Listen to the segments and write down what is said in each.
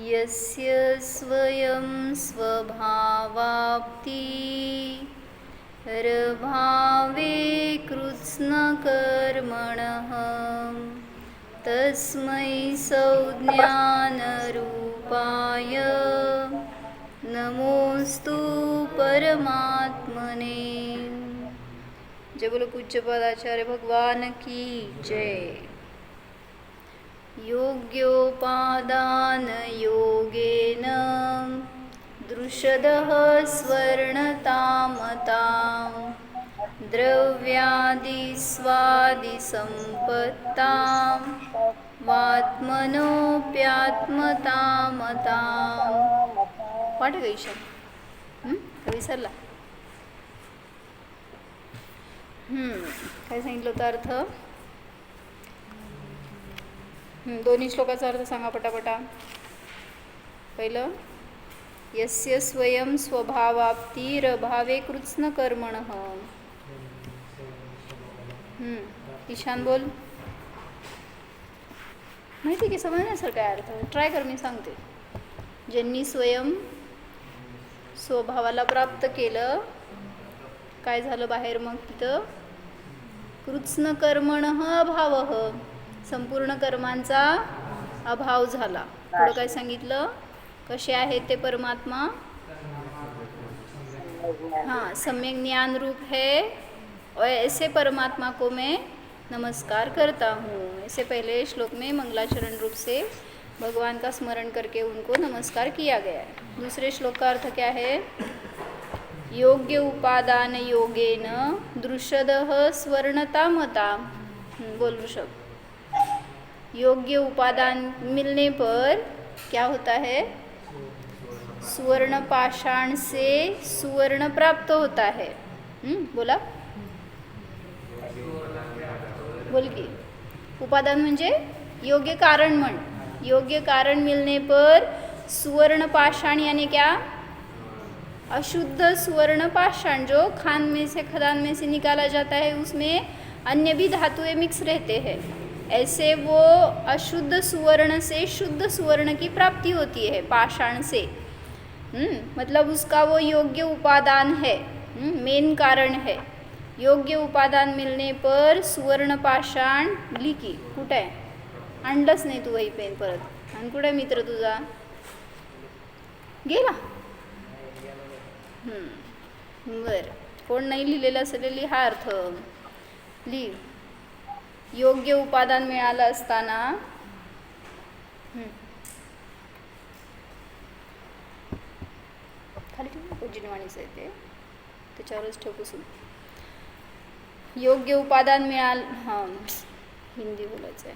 यस्य स्वयं स्वभावाप्ति रभावे कृत्स्नकर्मणः तस्मै संज्ञानरूपाय नमोस्तु परमात्मने। जय बोलो पूज्यपाद आचार्य भगवान की जय। योग्योपादान योगेन दृषदः स्वर्णतामतां द्रव्यादिस्वादिसम्पत्तां वात्मनोऽप्यात्मतामतां। पाठ गईशा कवी सरला काय सांगितलं होतं अर्थ? दोन्ही श्लोकाचा अर्थ सांगा पटापटा. पहिलं, यस्य स्वयं स्वभावाप्तिरभावे कृत्स्नकर्मणः. ईशान बोल. माहिती की समजण्यासारखा काय अर्थ? ट्राय कर, मी सांगते. ज्यांनी स्वयं स्वभावाला प्राप्त केलं, काय झालं बाहेर मग तिथं? कृत्स्नकर्मणः अभावः, संपूर्ण कर्मांचा अभाव झाला. पुढं काय सांगितलं? कसे आहेत ते परमात्मा? हाँ, सम्यक ज्ञान रूप है और ऐसे परमात्मा को मैं नमस्कार करता हूँ. ऐसे पहले श्लोक में मंगलाचरण रूप से भगवान का स्मरण करके उनको नमस्कार किया गया है. दूसरे श्लोक का अर्थ क्या है? योग्य उपादान योगेन दृषदः स्वर्णतामता. बोल ऋषभ. योग्य उपादान मिलने पर क्या होता है? सुवर्ण पाषाण से सुवर्ण प्राप्त होता है. बोला, बोल की. उपादान म्हणजे योग्य कारण म्हण. योग्य कारण मिलने पर सुवर्ण पाषाण यानी क्या? अशुद्ध सुवर्ण पाषाण जो खान में से खदान में से निकाला जाता है, उसमें अन्य भी धातुएं मिक्स रहते हैं. ऐसे वो अशुद्ध सुवर्ण से शुद्ध सुवर्ण की प्राप्ति होती है पाषाण से. मतलब उसका वो योग्य उपादान है, मेन कारण है. योग्य उपादान मिलने पर सुवर्ण पाषाण लिखी. कुठे आहे? आणलंच नाही तू वही पेन परत. आणि कुठे मित्र तुझा? गेला. बर, कोण नाही लिहिलेलं असेल लिहा अर्थ. लिह. योग्य उपादान मिळालं असताना खाली ठेवू जिनवाणीचं आहे ते, त्याच्यावरच ठेव पुसून. योग्य उपादान मिळाल, हिंदी बोलायचं आहे.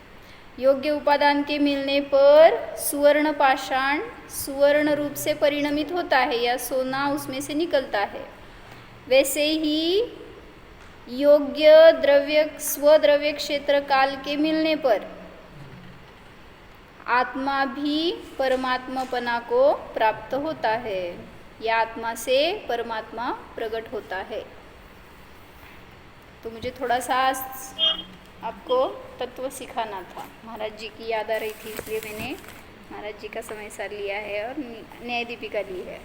योग्य उपादान के मिलने पर सुवर्ण पाषाण सुवर्ण रूप से परिणमित होता है या सोना उसमें से निकलता है. वैसे ही योग्य द्रव्य स्वद्रव्य क्षेत्र काल के मिलने पर आत्मा भी परमात्मापना को प्राप्त होता है. या आत्मा से परमात्मा प्रकट होता है. तो मुझे थोड़ा सा आपको तत्व सिखाना था. महाराज जी की याद आ रही थी, इसलिए मैंने महाराज जी का समय सार लिया है और न्याय दीपिका ली है.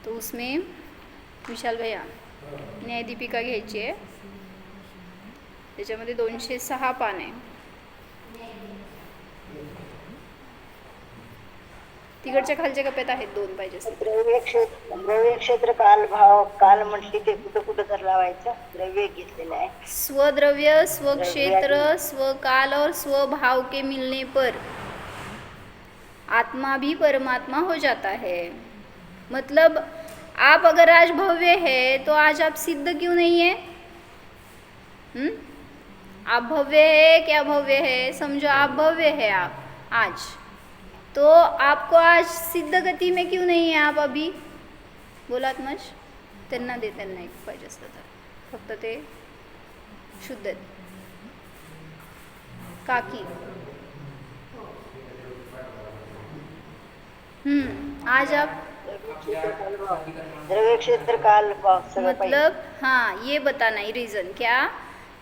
तो उसमें विशाल भैया न्याय दीपिका घ्यायची आहे. त्याच्यामध्ये 206 पाने. तिकडच्या खालच्या कप्प्यात आहेत 2 पाहिजे. द्रव्य क्षेत्र काल भाव काल म्हटली ते कुठं कुठं तर लावायचं. द्रव्य घेतलेलं आहे. स्वद्रव्य स्वक्षेत्र स्वकाल और स्वभाव के मिलने पर आत्मा भी परमात्मा हो जाता है. मतलब आप अगर आज भव्य है तो आज आप सिद्ध क्यों नहीं है? आप भव्य है क्या? भव्य है, समझो आप भव्य है. आप आज तो आपको आज सिद्ध गति में क्यों नहीं है आप अभी? बोलात मज त्यांना दे, त्यांना एक पाहिजे असतं तर. फक्त ते शुद्ध काकी. आज आप द्रव्य क्षेत्र काल भाव सगळं मतलब हाँ, ये बताना ही रीज़न क्या?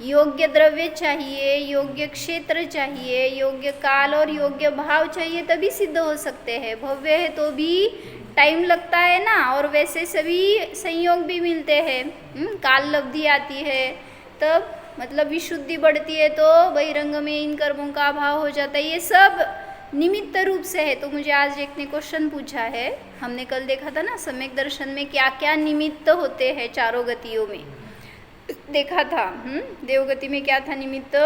योग्य द्रव्य चाहिए, योग्य क्षेत्र चाहिए, योग्य काल और योग्य भाव चाहिए, तभी सिद्ध हो सकते हैं। भव्य है तो भी टाइम लगता है ना, और वैसे सभी संयोग भी मिलते हैं। काल लब्धि आती है तब मतलब विशुद्धि बढ़ती है, तो बहिरंग में इन कर्मों का अभाव हो जाता है। ये सब निमित्त रूप से है। तो मुझे आज एक ने क्वेश्चन पूछा है, हमने कल देखा था ना सम्यक दर्शन में क्या क्या निमित्त होते हैं चारों गतियों में, देखा था। देवगति में क्या था निमित्त?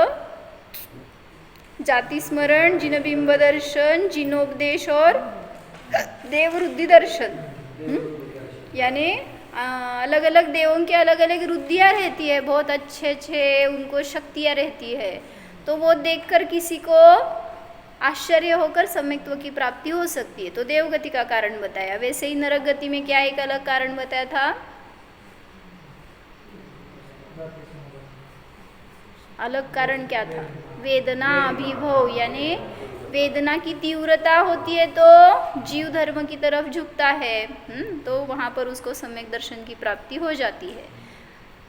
जाति स्मरण, जिनबिंब दर्शन, जिनोपदेश और देवरुद्धि दर्शन। यानी अलग अलग देवों की अलग अलग रुद्धियाँ रहती है, बहुत अच्छे अच्छे उनको शक्तियाँ रहती है। तो वो देखकर किसी को आश्चर्य होकर सम्यक्त्व की प्राप्ति हो सकती है। तो देवगति का कारण बताया। वैसे ही नरक गति में क्या एक अलग कारण बताया था? अलग कारण क्या था? वेदना अभिभव, यानी वेदना की तीव्रता होती है तो जीव धर्म की तरफ झुकता है। तो वहाँ पर उसको सम्यक दर्शन की प्राप्ति हो जाती है,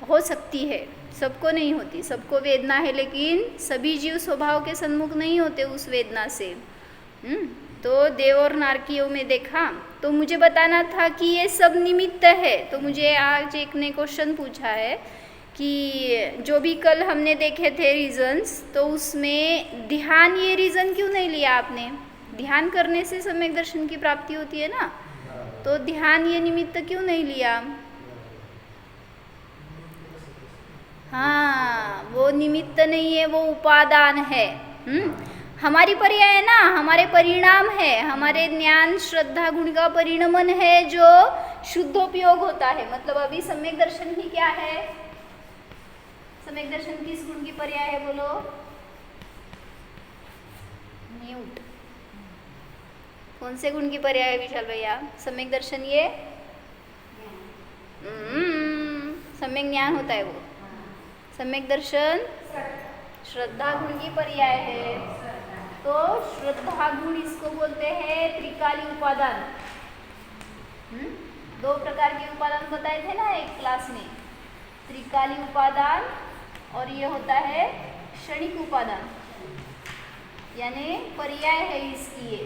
हो सकती है। सबको नहीं होती, सबको वेदना है, लेकिन सभी जीव स्वभाव के सन्मुख नहीं होते उस वेदना से। तो देव और नारकियों में देखा, तो मुझे बताना था कि ये सब निमित्त है। तो मुझे आज एक ने क्वेश्चन पूछा है कि जो भी कल हमने देखे थे रीजंस, तो उसमें ध्यान ये रीजन क्यों नहीं लिया आपने? ध्यान करने से सम्यक दर्शन की प्राप्ति होती है ना, तो ध्यान ये निमित्त क्यों नहीं लिया? हाँ, वो निमित्त नहीं है, वो उपादान है। हमारी पर्याय है ना, हमारे परिणाम है, हमारे ज्ञान श्रद्धा गुण का परिणमन है जो शुद्धोपयोग होता है। मतलब अभी सम्यक दर्शन ही क्या है? सम्यक दर्शन किस गुण की पर्याय है बोलो? म्यूट। कौन से गुण की पर्याय है विशाल भैया? सम्यक दर्शन ये सम्यक ज्ञान होता है वो। सम्यक दर्शन श्रद्धा गुण की पर्याय है। तो श्रद्धा गुण इसको बोलते हैं त्रिकाली उपादान। दो प्रकार के उपादान बताए थे ना एक क्लास में, त्रिकाली उपादान और ये होता है क्षणिक उपादान, यानी पर्याय है इसकी। ये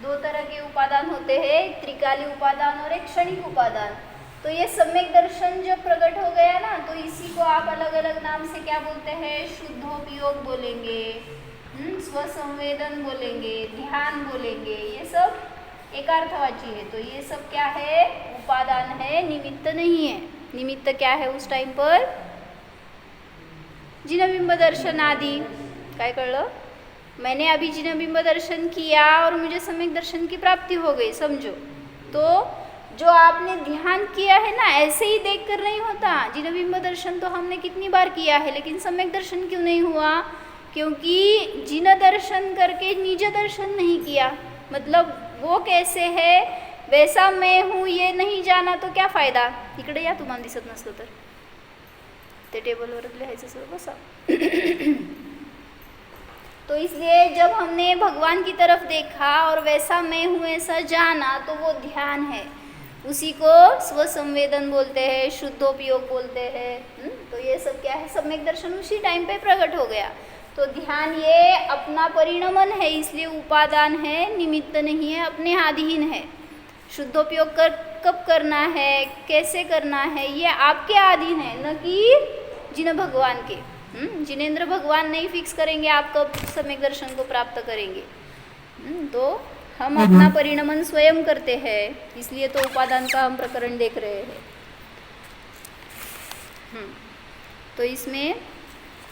दो तरह के उपादान होते हैं, एक त्रिकाली उपादान और एक क्षणिक उपादान। तो ये सम्यक दर्शन जब प्रकट हो गया ना, तो इसी को आप अलग अलग नाम से क्या बोलते हैं? शुद्धोपयोग बोलेंगे, स्वसंवेदन बोलेंगे, ध्यान बोलेंगे। ये सब एकार्थवाची है। तो ये सब क्या है? उपादान है, निमित्त नहीं है। निमित्त क्या है उस टाइम पर? जिनबिंब दर्शन आदि। काय कळलं? मैंने अभी जिनबिंब दर्शन किया और मुझे सम्यक दर्शन की प्राप्ति हो गई, समझो। तो जो आपने ध्यान किया है ना, ऐसे ही देखकर नहीं होता। जिनबिंब दर्शन तो हमने कितनी बार किया है, लेकिन सम्यक दर्शन क्यों नहीं हुआ? क्योंकि जिन दर्शन करके निज दर्शन नहीं किया। मतलब वो कैसे है, वैसा मैं हूँ ये नहीं जाना, तो क्या फायदा? इकडे या, तुम्हाला दिसत नसलं तर ते टेबलवरच लिहायचं सर, बसा। तो इसलिए जब हमने भगवान की तरफ देखा और वैसा मैं हूँ ऐसा जाना, तो वो ध्यान है। उसी को स्वसंवेदन बोलते हैं, शुद्धोपयोग बोलते हैं। तो ये सब क्या है? सम्यक दर्शन उसी टाइम पे प्रकट हो गया। तो ध्यान ये अपना परिणमन है, इसलिए उपादान है, निमित्त नहीं है, अपने अधीन है। शुद्धोपयोग कब करना है, कैसे करना है, ये आपके अधीन है, न कि जिन भगवान के। जिनेंद्र भगवान नहीं फिक्स करेंगे आप कब सम्यक दर्शन को प्राप्त करेंगे। तो हम अपना परिणमन स्वयं करते हैं, इसलिए तो उपादान का हम प्रकरण देख रहे हैं। तो इसमें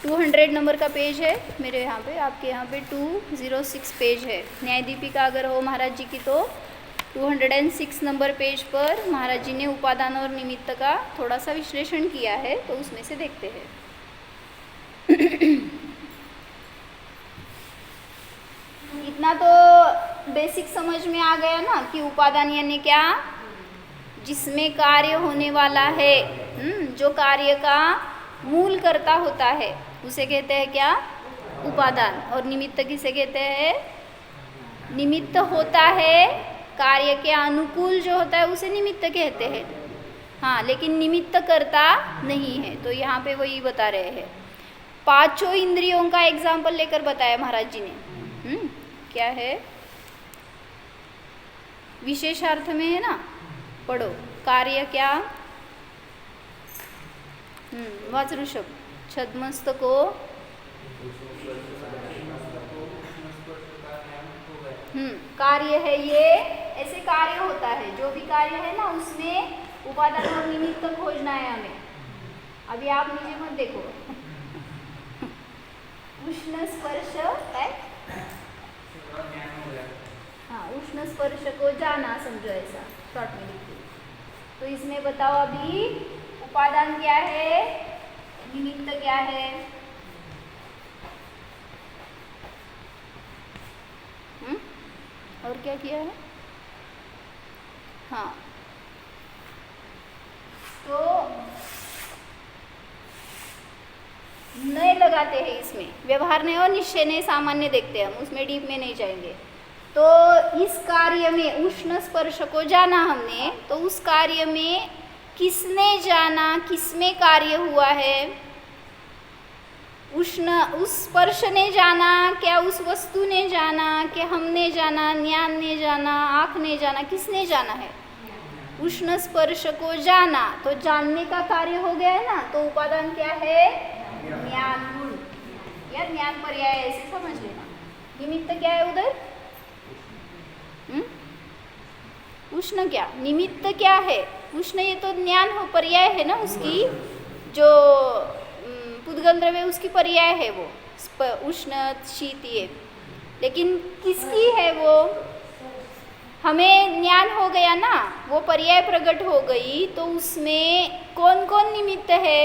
200 नंबर का पेज है मेरे यहाँ पे, आपके यहाँ पे 206 पेज है। न्याय दीपिका अगर हो महाराज जी की, तो 206 नंबर पेज पर महाराज जी ने उपादान और निमित्त का थोड़ा सा विश्लेषण किया है, तो उसमें से देखते हैं। इतना तो बेसिक समझ में आ गया ना कि उपादान यानी क्या? जिसमें कार्य होने वाला है, जो कार्य का मूल कर्ता होता है, उसे कहते हैं क्या? उपादान। और निमित्त किसे कहते हैं? निमित्त होता है कार्य के अनुकूल जो होता है, उसे निमित्त कहते हैं। हाँ, लेकिन निमित्त करता नहीं है। तो यहाँ पे वही बता रहे हैं, पांचों इंद्रियों का एग्जाम्पल लेकर बताया महाराज जी ने। क्या है, विशेषार्थ में है ना, पढ़ो। कार्य क्या, वाच ऋषभ, छद्मस्तको कार्य है ये, ऐसे कार्य होता है, जो भी कार्य है ना उसमें उपादान और निमित्त खोजना है हमें। अभी आप नीचे मत देखो। उष्ण स्पर्श है, हाँ, उष्ण स्पर्श को जाना, समझो ऐसा शॉर्ट में लिखिए। तो इसमें बताओ अभी उपादान क्या है, निमित्त क्या है। और क्या किया है, हाँ, तो नए लगाते हैं इसमें, व्यवहार नहीं और निश्चय नहीं, सामान्य देखते हैं हम, उसमें डीप में नहीं जाएंगे। तो इस कार्य में उष्ण स्पर्श को जाना हमने, तो उस कार्य में किसने जाना, किसमें कार्य हुआ है। उष्ण, उस स्पर्श ने जाना क्या, उस वस्तु ने जाना कि हमने जाना, ज्ञान ने जाना, आँख ने जाना, किसने जाना है। उष्ण स्पर्श को जाना, तो जानने का कार्य हो गया है ना। तो उपादान क्या है, ज्ञान गुण या ज्ञान पर्याय, ऐसे समझ लेना। निमित्त क्या है उधर, उष्ण क्या, निमित्त क्या है, उष्ण ये तो ज्ञान हो, पर्याय है ना उसकी, जो पुद्गल द्रव्य उसकी पर्याय है वो, उष्ण शीत ये। लेकिन किसकी है वो, हमें ज्ञान हो गया ना, वो पर्याय प्रकट हो गई, तो उसमें कौन कौन निमित्त है,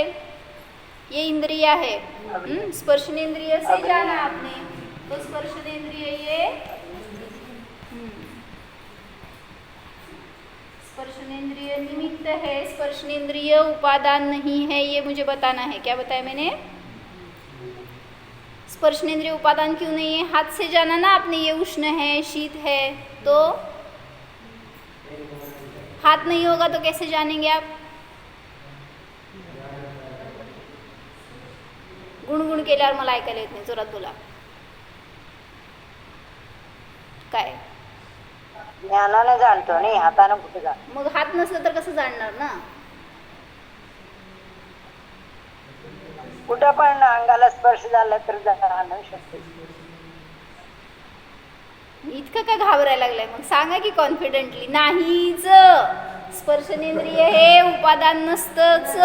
ये इंद्रिया है। स्पर्शनेन्द्रिय से जाना आपने, तो स्पर्शनेन्द्रिय ये स्पर्शनेन्द्रिय निमित्त है, स्पर्शनेन्द्रिय उपादान नहीं है, ये मुझे बताना है। क्या बताया मैंने, स्पर्शनेन्द्रिय उपादान क्यों नहीं है, हाथ से जाना ना आपने, ये उष्ण है, शीत है, तो हाथ नहीं होगा तो कैसे जानेंगे आप। गुणगुण केल्यावर मला ऐकायला येत नाही, जोरात बोला। काय, ज्ञानाने जाणतो नाही, हाताने कुठे जाणतो। मग हात नसलं तर कसं जाणणार ना, कुठं पण अंगाला स्पर्श झाला तर जाणू शकतो। इतकं का घाबरायला लागलाय, मग सांगा की कॉन्फिडेंटली, नाहीच, स्पर्शनेंद्रिय हे उपादान नसतंच।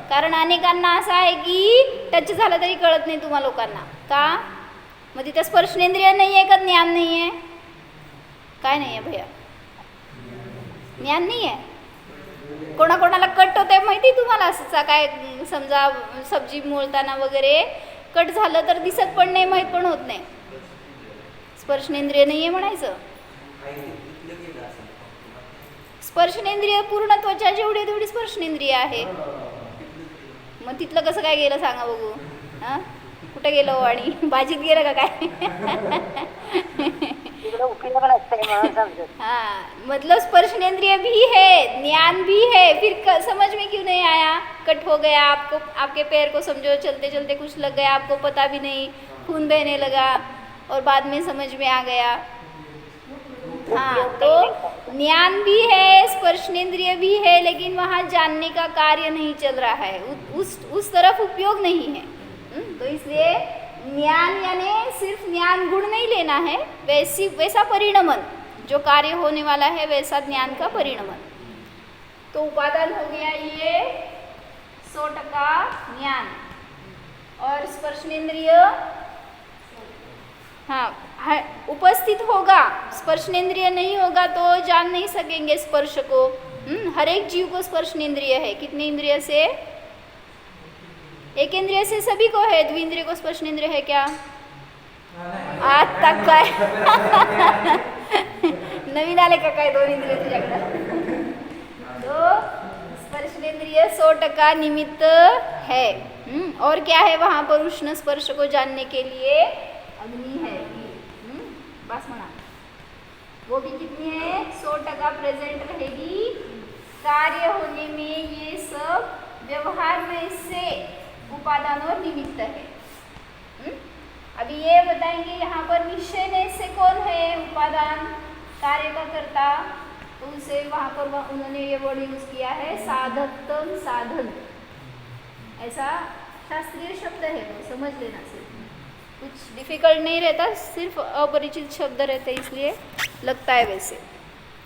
कारण अनेकांना असं आहे की टच झालं तरी कळत नाही तुम्हा लोकांना का, मग तिथं स्पर्शनेंद्रिय नाही आहे का ज्ञान नाही आहे, काय नाही आहे भैया, ज्ञान नाही आहे। कोणाकोणाला कट होते माहिती तुम्हाला, असं काय, समजा सब्जी मोलताना वगैरे कट झालं तर दिसत पण नाही, माहीत पण होत नाही, स्पर्शनेंद्रिय नाही आहे म्हणायचं। स्पर्शनेंद्रिय पूर्ण त्वचा जेवढी तेवढी स्पर्शनेंद्रिय आहे, मग तिथलं कसं काय गेलं सांगा बघू, हां कुठं गेलं आणि भाजीत गेलं का काय। हाँ, मतलब स्पर्शनेंद्रिय भी है, ज्ञान भी है, फिर समझ में क्यों नहीं आया, कट हो गया आपको, आपके पैर को समझो चलते चलते कुछ लग गया, आपको पता भी नहीं, खून बहने लगा और बाद में समझ में आ गया। हाँ, तो ज्ञान भी है, स्पर्शनेंद्रिय भी है, लेकिन वहाँ जानने का कार्य नहीं चल रहा है, उस तरफ उपयोग नहीं है। तो इसलिए ज्ञान यानी सिर्फ ज्ञान गुण नहीं लेना है, वैसा परिणमन जो कार्य होने वाला है, वैसा ज्ञान का परिणमन। तो उपादान हो गया ये 100% ज्ञान, और स्पर्शनेंद्रिय हाँ उपस्थित होगा, स्पर्शनेंद्रिय नहीं होगा तो जान नहीं सकेंगे स्पर्श को। हर एक जीव को स्पर्शनेंद्रिय है, कितने इंद्रिय से, एक इंद्रिय से सभी को है, द्विंद्रिय को स्पर्शनेंद्रिय है क्या, आज तक काय नवीन आले का काय 2 इंद्रिय तुझ्याकडे। तो स्पर्शनेंद्रिय 100% निमित्त है। और क्या है वहाँ पर, उष्ण स्पर्श को जानने के लिए अग्नि है, बस मना, वो भी कितनी है 100% प्रेजेंट रहेगी कार्य होने में ये सब व्यवहार में से उपादान और निमित्त है। अभी ये बताएंगे यहाँ पर निश्चय से कौन है उपादान कार्य का कर्ता, तो उसे वहाँ पर उन्होंने ये वर्ड यूज किया है साधकतम साधन, ऐसा शास्त्रीय शब्द है, वो समझ लेना। सिर्फ कुछ डिफिकल्ट नहीं रहता, सिर्फ अपरिचित शब्द रहते इसलिए लगता है वैसे।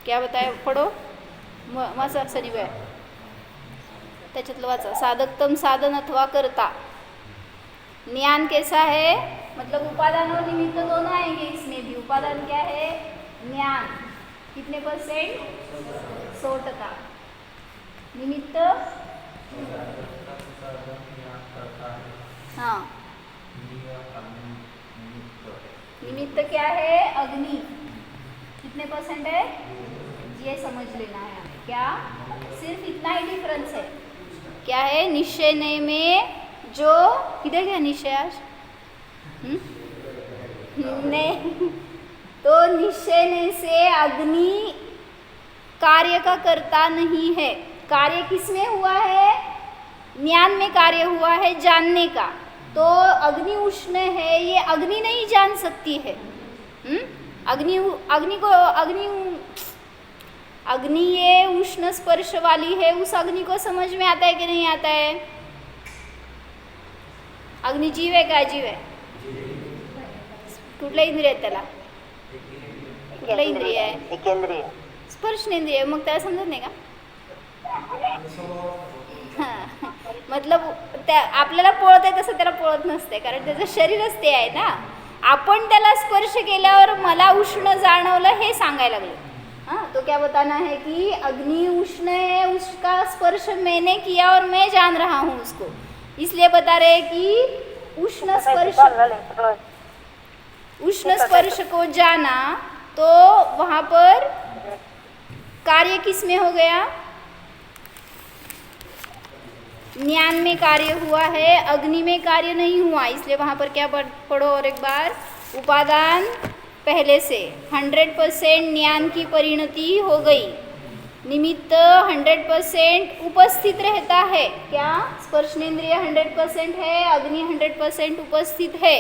क्या बताया, पढ़ो वाचा सजीव त्याच्यातलं वाचा। साधकतम साधन अथवा कर्ता। ज्ञान कैसा है, मतलब उपादान और निमित्त दोनों आएंगे इसमें भी। उपादान क्या है, ज्ञान, कितने %? 100%। निमित्त, हाँ, निमित्त क्या है, अग्नि, कितने % है, ये समझ लेना है हमें। क्या, सिर्फ इतना ही डिफरेंस है। क्या है, निश्चय नय में जो किधर गया निश्चय आज, नहीं, तो निश्चय नय से अग्नि कार्य का कर्ता नहीं है। कार्य किसमें हुआ है, ज्ञान में कार्य हुआ है जानने का। तो अग्नि उष्ण है, ये अग्नि नहीं जान सकती है। अग्नि ये उष्ण स्पर्श वाली है, उस अग्नि को समझ में आता है कि नहीं आता है? अग्नि जीव है का जीव आहे? कुठला इंद्रिय आहे त्याला? कुठला इंद्रिय आहे? एकेंद्रिय, स्पर्शनेंद्रिय. मग त्याला समजत नाही का? हां, मतलब त्या आपल्याला पळत आहे तसं त्याला पळत नसते, कारण त्याचं शरीरच ते आहे ना. आपण त्याला स्पर्श केल्यावर मला उष्ण जाणवलं हे सांगायला लागलं. हाँ, तो क्या बताना है कि अग्नि उष्ण है, उसका स्पर्श मैंने किया और मैं जान रहा हूँ उसको, इसलिए बता रहे हैं कि उष्ण स्पर्श को जाना, तो वहाँ पर कार्य किस में हो गया, ज्ञान में कार्य हुआ है, अग्नि में कार्य नहीं हुआ। इसलिए वहाँ पर क्या पढ़ो और एक बार, उपादान पहले से 100% ज्ञान की परिणति हो गई, निमित्त 100% उपस्थित रहता है। क्या, स्पर्शनेंद्रिय 100% है, अग्नि 100% उपस्थित है,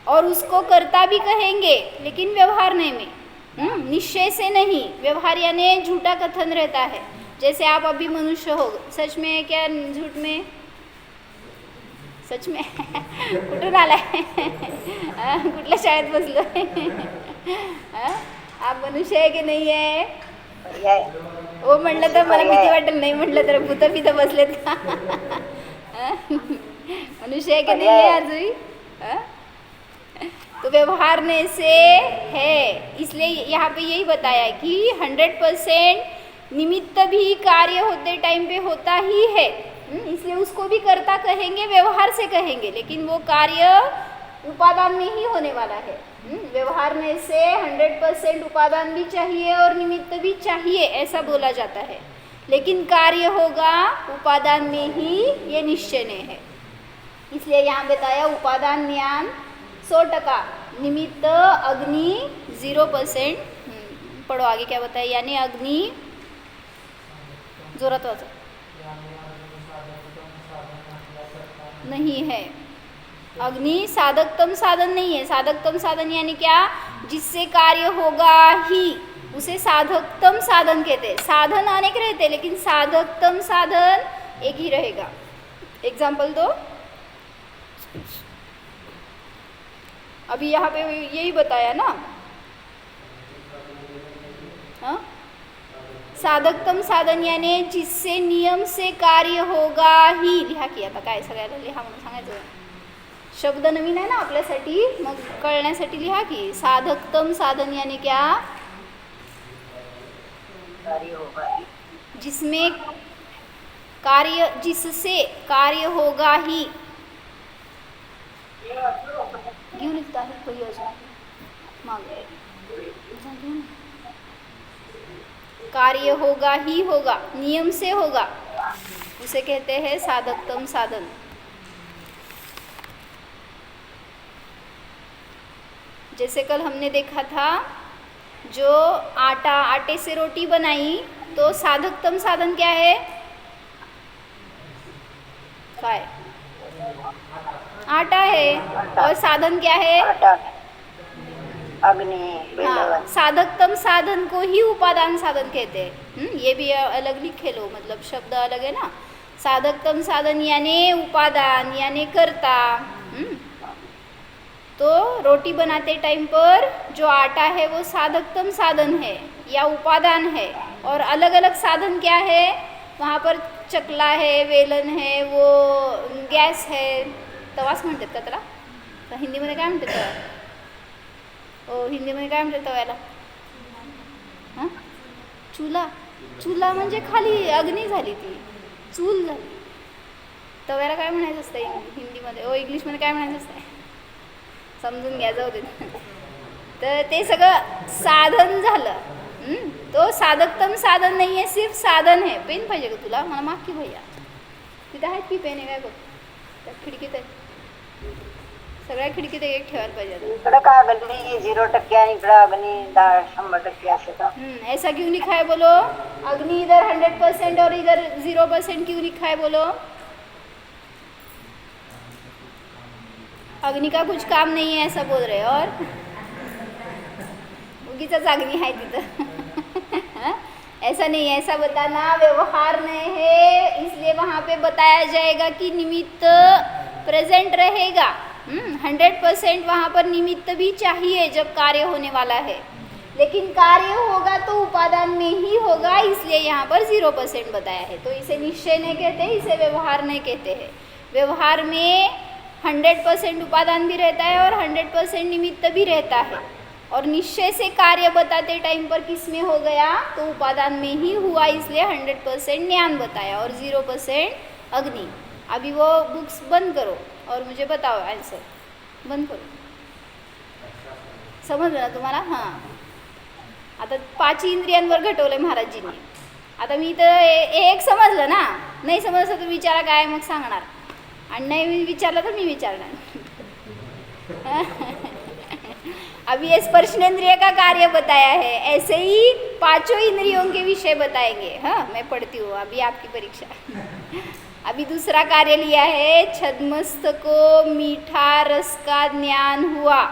और उसको कर्ता भी कहेंगे, लेकिन व्यवहार नहीं में, निश्चय से नहीं। व्यवहार यानी झूठा कथन रहता है। जैसे आप अभी मनुष्य हो, सच में क्या झूठ में, सच में कुठून आलाय, कुठल्या शाळेत बसलोय, आप मनुष्य आहे की नाही आहे? ओ म्हटलं तर मला भीती वाटेल, नाही म्हटलं तर भूत बित बसलेत का? मनुष्य आहे की नाही आहे आजही? तो व्यवहारने से है, इसलिए यहाँ पे यही बताया कि 100% निमित्त भी कार्य होते टाइम पे होता ही है, इसलिए उसको भी कर्ता कहेंगे, व्यवहार से कहेंगे, लेकिन वो कार्य उपादान में ही होने वाला है। व्यवहार में से 100% उपादान भी चाहिए और निमित्त भी चाहिए, ऐसा बोला जाता है, लेकिन कार्य होगा उपादान में ही, ये निश्चय ने है। इसलिए यहाँ बताया उपादान ज्ञान 100%, निमित्त अग्नि 0%। पढ़ो आगे क्या बताया, यानी अग्नि, जोरात वाचा, नहीं है। अग्नि साधकतम साधन नहीं है। साधकतम साधन यानी क्या, जिससे कार्य होगा ही, उसे साधकतम साधन कहते हैं। साधन अनेक रहते, लेकिन साधकतम साधन एक ही रहेगा। एग्जाम्पल दो, अभी यहाँ पे यही बताया ना, हाँ, साधकतम साधन यानी जिससे नियम से कार्य होगा ही, लिहा की आता काय सगळ्याला लिहा म्हणून सांगायचं, शब्द नवीन आहे ना आपल्यासाठी, मग कळण्यासाठी लिहा की। साधकतम साधन यानी क्या, जिसमें कार्य, जिससे कार्य होगा ही, घेऊन लिखता है कोई योजना मांगे, कार्य होगा ही होगा, नियम से होगा, उसे कहते हैं साधकतम साधन। जैसे कल हमने देखा था, जो आटे से रोटी बनाई तो साधकतम साधन क्या है? काय आटा है। और साधन क्या है? आटा, अग्नि, हाँ, बेलवन। साधकतम साधन को ही उपादान साधन कहते हैं। ये भी अलग लिखे लो, मतलब शब्द अलग है ना। साधकतम साधन यानी उपादान यानी कर्ता। तो रोटी बनाते टाइम पर जो आटा है वो साधकतम साधन है या उपादान है, और अलग अलग साधन क्या है वहाँ पर? चकला है, वेलन है, वो गॅस है, तवाच म्हणतात का त्याला? तर हिंदीमध्ये काय म्हणतात तवा? ओ हिंदीमध्ये काय म्हणतात तव्याला? हां, चुला. चुला म्हणजे खाली अग्नी झाली, ती चूल झाली. तव्याला काय म्हणायचं असतं हिंदीमध्ये? ओ इंग्लिशमध्ये काय म्हणायचं असतं? समजून घ्या, जाऊ दे. तर ते सगळं साधन झालं. तो साधकतम साधन नाही आहे, सिर्फ साधन आहे. पेन पाहिजे का तुला? मला माग की भैया, तिथं आहेत की पेन आहे काय बघ, त्या खिडकीत आहे. सगळ्या खिडकीत एक ठेवायला पाहिजे. इकडं का अग्नी 0% आणि इकडं अग्नी 100% असं का? ऐसा क्यों लिखा है बोलो? अग्नि इधर 100% और इधर 0% क्यों लिखा है बोलो? अग्नि का कुछ काम नहीं है ऐसा बोल रहे, और उगीचाच अग्नि है तिथं. ऐसा नहीं है, ऐसा बताना व्यवहार नहीं है, इसलिए वहाँ पे बताया जाएगा कि निमित्त प्रेजेंट रहेगा. 100% वहाँ पर निमित्त भी चाहिए जब कार्य होने वाला है, लेकिन कार्य होगा तो उपादान में ही होगा, इसलिए यहाँ पर 0% बताया है. तो इसे निश्चय नहीं कहते, इसे व्यवहार नहीं कहते हैं. व्यवहार में 100% उपादान भी रहता है और 100% निमित्त भी रहता है, और निश्चय से कार्य बताते टाइम पर किस में हो गया? तो उपादान में ही हुआ, इसलिए 100% ज्ञान बताया और 0% अग्नि. अभी वो बुक्स बंद करो और मुझे बताओ आंसर. बंद करो. समजलं ना तुम्हाला? हां, आता 5 इंद्रियांवर घटवलं आहे महाराजजींनी. आता मी तर एक समजलं ना, नाही समजलं तर विचारा काय मग सांगणार, आणि नाही विचारलं तर मी विचारणार. अभी ये स्पर्शनेन्द्रिय का कार्य बताया है, ऐसे ही 5 इंद्रियों के विषय बताएंगे. हाँ, मैं पढ़ती हूँ, अभी आपकी परीक्षा. अभी दूसरा कार्य लिया है, छद्मस्त को मीठा रस का ज्ञान हुआ.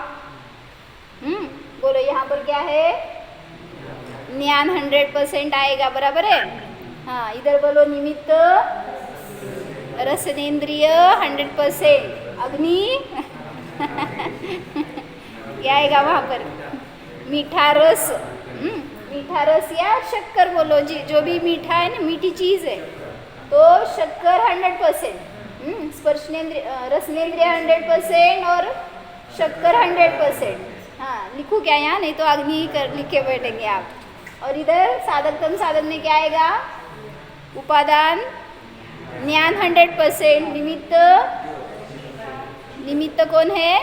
बोलो यहाँ पर क्या है? ज्ञान 100% आएगा, बराबर है. हाँ, इधर बोलो निमित्त रसनेन्द्रिय 100%, अग्नि क्या आएगा वहाँ पर? मीठा रस. मीठा रस या शक्कर बोलो, जो भी मीठा है ना, मीठी चीज़ है, तो शक्कर 100%. स्पर्शनेन्द्रिय रसनेन्द्रिय 100% और शक्कर 100%. हाँ, लिखूँ क्या यहाँ? नहीं तो अग्नि कर लिख के बैठेंगे आप. और इधर साधकतम साधन में क्या आएगा? उपादान, ज्ञान 100%, निमित्त कौन है?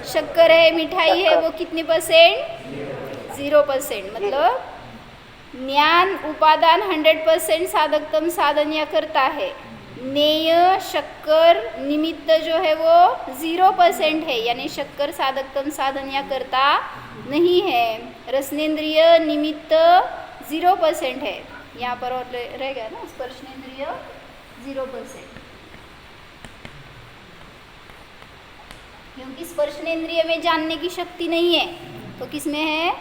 शक्कर है, मिठाई है, वो कितने %? 0%. मतलब ज्ञान उपादान 100% साधकतम साधन या करता है. ज्ञेय शक्कर निमित्त जो है वो 0% है, यानी शक्कर साधकतम साधन या करता नहीं है. रसनेन्द्रिय निमित्त 0% है. यहाँ पर और रह गया ना, स्पर्शनेन्द्रिय 0%, क्योंकि स्पर्शनेन्द्रिय में जानने की शक्ति नहीं है. तो किस में है?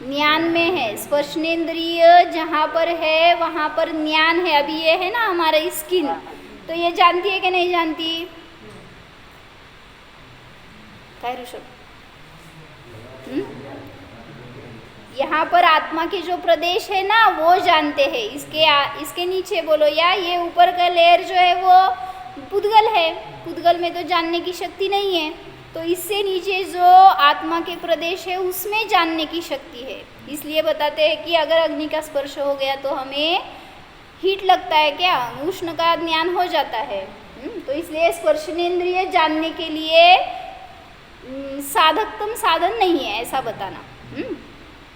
ज्ञान में है. स्पर्शनेन्द्रिय जहाँ पर है वहाँ पर ज्ञान है. अभी ये है ना हमारा स्किन, तो ये जानती है कि नहीं जानती? क्या ऋषभ? यहाँ पर आत्मा के जो प्रदेश है ना वो जानते हैं. इसके नीचे बोलो, या ये ऊपर का लेयर जो है वो पुद्गल है. पुद्गल में तो जानने की शक्ति नहीं है, तो इससे नीचे जो आत्मा के प्रदेश है उसमें जानने की शक्ति है. इसलिए बताते हैं कि अगर अग्नि का स्पर्श हो गया तो हमें हीट लगता है, क्या उष्ण का ज्ञान हो जाता है. तो इसलिए स्पर्शनेन्द्रिय जानने के लिए साधकतम साधन नहीं है, ऐसा बताना.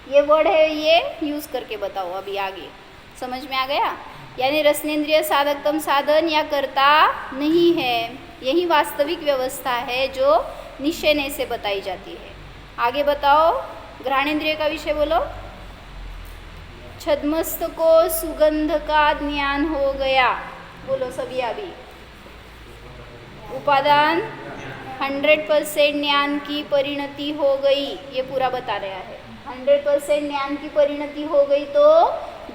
ये वर्ड है, ये यूज़ करके बताओ. अभी आगे समझ में आ गया? यानी रसनेन्द्रिय साधकतम साधन या करता नहीं है. यही वास्तविक व्यवस्था है जो निश्चय से बताई जाती है. आगे बताओ, घ्राणेन्द्रिय का विषय बोलो. छद्मस्त को सुगंध का ज्ञान हो गया। बोलो सभी अभी। उपादान 100% ज्ञान की परिणति हो गई, ये पूरा बता रहा है। 100% ज्ञान की परिणति हो गई तो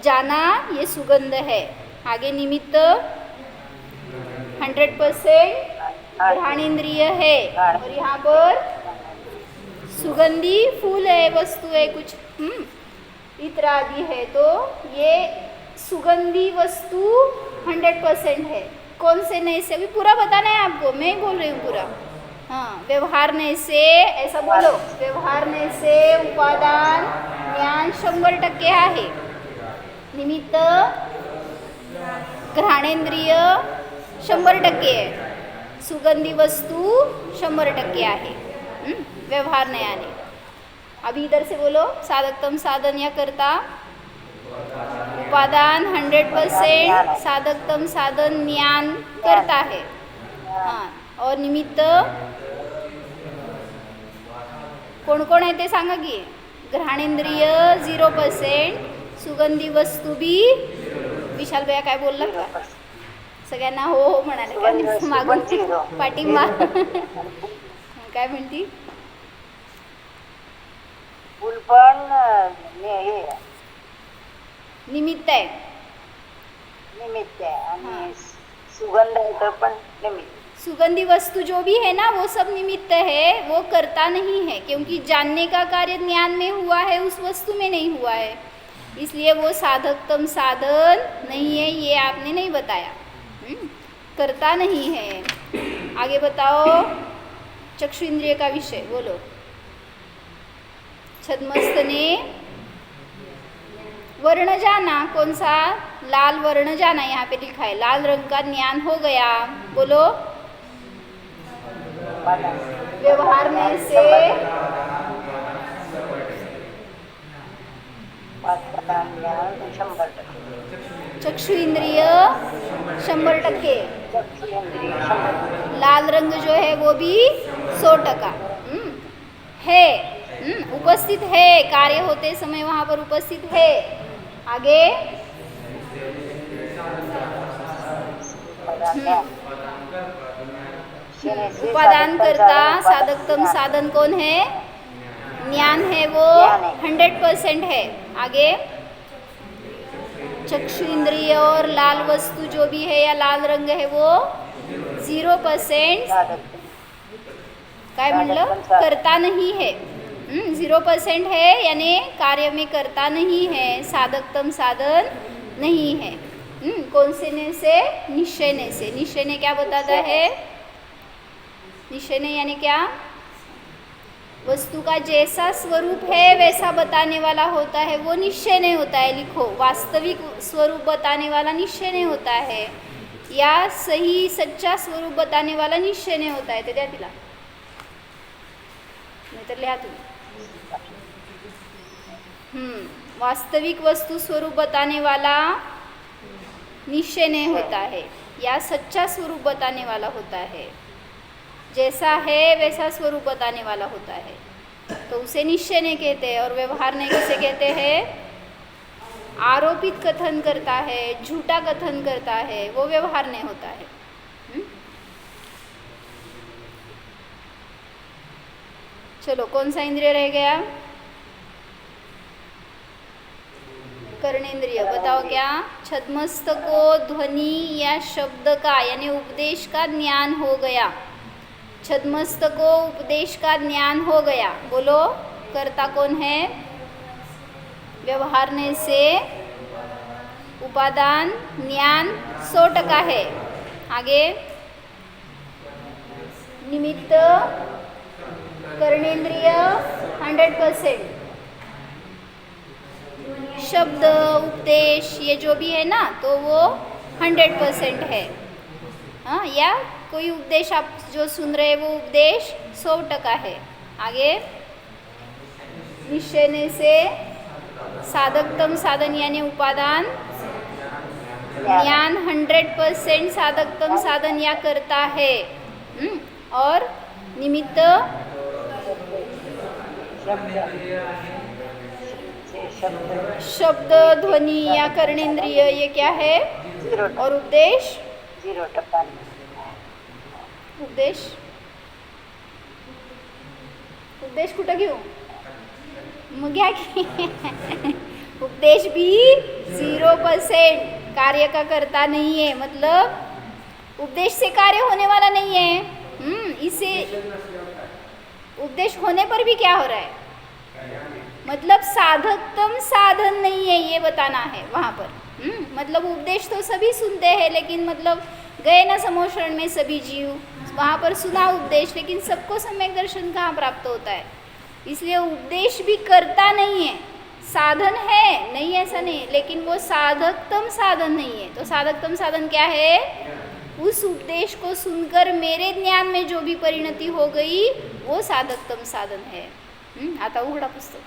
जाना ये सुगंध है। आगे निमित्त 100% घ्राणेन्द्रिय है और यहाँ पर सुगंधी फूल है, वस्तु है कुछ इत्र आदि है, तो ये सुगंधी वस्तु 100% है। कौन से नए से अभी पूरा बताना है आपको, मैं ही बोल रही हूँ पूरा। हाँ, व्यवहार नए से, ऐसा बोलो, व्यवहार नए से उपादान ज्ञान 100% आहे। निमित्त घ्राणेंद्रिय 100% आहे, सुगंधी वस्तू 100% आहे। व्यवहार नयाने। अभी इधर से बोलो, साधकतम साधन या करता उपादान 100% साधकतम साधन ज्ञान करता है। हाँ, और निमित्त कोण कोण आहे ते सांगा की। घ्राणेंद्रिय 0%, सुगंधी वस्तू भी। विशाल भैया काय बोलला का? सगळ्यांना हो हो म्हणाले का? मागून पाठिंबा काय म्हणती? फुल पण हे निमित्त आहे, निमित्त आहे आणि सुगंध आहे तर पण निमित्त। सुगंधी वस्तु जो भी है ना वो सब निमित्त है, वो करता नहीं है, क्योंकि जानने का कार्य ज्ञान में हुआ है, उस वस्तु में नहीं हुआ है, इसलिए वो साधकतम साधन नहीं है। ये आपने नहीं बताया, करता नहीं है। आगे बताओ चक्षु इंद्रिय का विषय बोलो। छद्मस्त ने वर्ण जाना, कौन सा? लाल वर्ण जाना, यहाँ पे लिखा है लाल रंग का ज्ञान हो गया। बोलो। व्यवहार में से चक्षु इंद्रिय 100%, लाल रंग जो है वो भी 100% है, उपस्थित है, कार्य होते समय वहाँ पर उपस्थित है। आगे उपादान करता साधकतम साधन कौन है? ज्ञान है, वो 100% है। आगे चक्षु इंद्रिय और लाल वस्तु जो भी है या लाल रंग है वो 0% काय म्हणलं? करता नहीं है। 0% है, यानी कार्य में करता नहीं है, साधकतम साधन नहीं है। कौन से ने से? निश्चय ने से। निश्चय ने क्या बताता है? निश्चय ने यानी क्या? वस्तु का जैसा स्वरूप है वैसा बताने वाला होता है, वो निश्चय नहीं होता है। लिखो, वास्तविक स्वरूप बताने वाला निश्चय नहीं होता है, या सही सच्चा स्वरूप बताने वाला निश्चय नहीं होता है। ते द्या तिला, नहीं तर लिहा तुम्ही। वास्तविक वस्तु स्वरूप बताने वाला निश्चय नहीं होता है, या सच्चा स्वरूप बताने वाला होता है, जैसा है वैसा स्वरूप बताने वाला होता है, तो उसे निश्चय नहीं कहते हैं। और व्यवहार नहीं किसे कहते हैं? आरोपित कथन करता है, झूठा कथन करता है, वो व्यवहार नहीं होता है। चलो, कौन सा इंद्रिय रह गया? कर्णेंद्रिय। बताओ क्या? छद्मस्त को ध्वनि या शब्द का यानी उपदेश का ज्ञान हो गया। छद्मस्त को उपदेश का ज्ञान हो गया। बोलो, कर्ता कौन है? व्यवहारने से उपादान ज्ञान 100% है। आगे निमित्त कर्णेंद्रिय 100%, शब्द उपदेश ये जो भी है ना तो वो 100% है। हाँ, या कोई उपदेश आप जो सुन रहे हैं वो उपदेश 100% है। आगे निश्चय से साधकतम साधन यानी उपादान ज्ञान 100% साधकतम साधन या करता है। और निमित्त शब्द शब्द, ध्वनि या कर्णेंद्रिय, ये क्या है? 0 और उपदेश? 0%. उपदेश, उपदेश कुठं घेऊ? मग घ्या की. उपदेश भी 0% कार्य का करता नहीं है, मतलब उपदेश से कार्य होने वाला नहीं है. इसे उपदेश होने पर भी क्या हो रहा है, मतलब साधकतम साधन नहीं है, ये बताना है वहाँ पर. मतलब उपदेश तो सभी सुनते हैं, लेकिन मतलब गए ना समोशरण में सभी जीव, वहाँ पर सुना उपदेश, लेकिन सबको सम्यक दर्शन कहाँ प्राप्त होता है. इसलिए उपदेश भी करता नहीं है, साधन है, नहीं ऐसा नहीं, लेकिन वो साधकतम साधन नहीं है. तो साधकतम साधन क्या है? उस उपदेश को सुनकर मेरे ज्ञान में जो भी परिणति हो गई वो साधकतम साधन है. आता उघडा पुस्तक.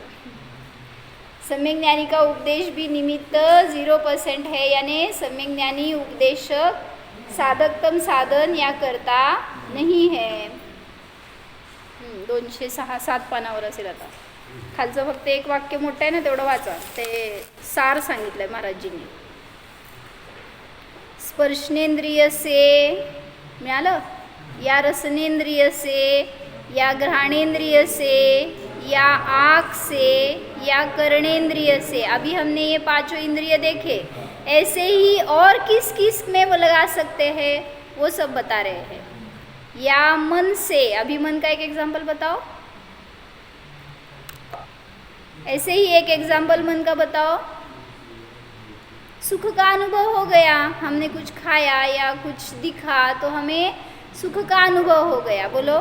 सम्यक ज्ञानी का उपदेश भी निमित्त 0% है, यानी सम्यक ज्ञानी उपदेशक साधकतम साधन या करता नाही है. 206-7 पानावर असेल. आता खालचं फक्त एक वाक्य मोठं आहे ना, तेवढं वाचा. ते सार सांगितलंय महाराजजींनी. स्पर्शनेंद्रिय से मिळालं, या रसनेंद्रिय से, या घ्राणेंद्रिय से, या आँख से, या कर्णेंद्रिय से. अभी हमने ये 5 इंद्रिय देखे. ऐसे ही और किस किस में वो लगा सकते हैं वो सब बता रहे हैं. या मन से, अभी मन का एक एग्जाम्पल बताओ. ऐसे ही एक एग्जाम्पल मन का बताओ. सुख का अनुभव हो गया, हमने कुछ खाया या कुछ दिखा तो हमें सुख का अनुभव हो गया. बोलो.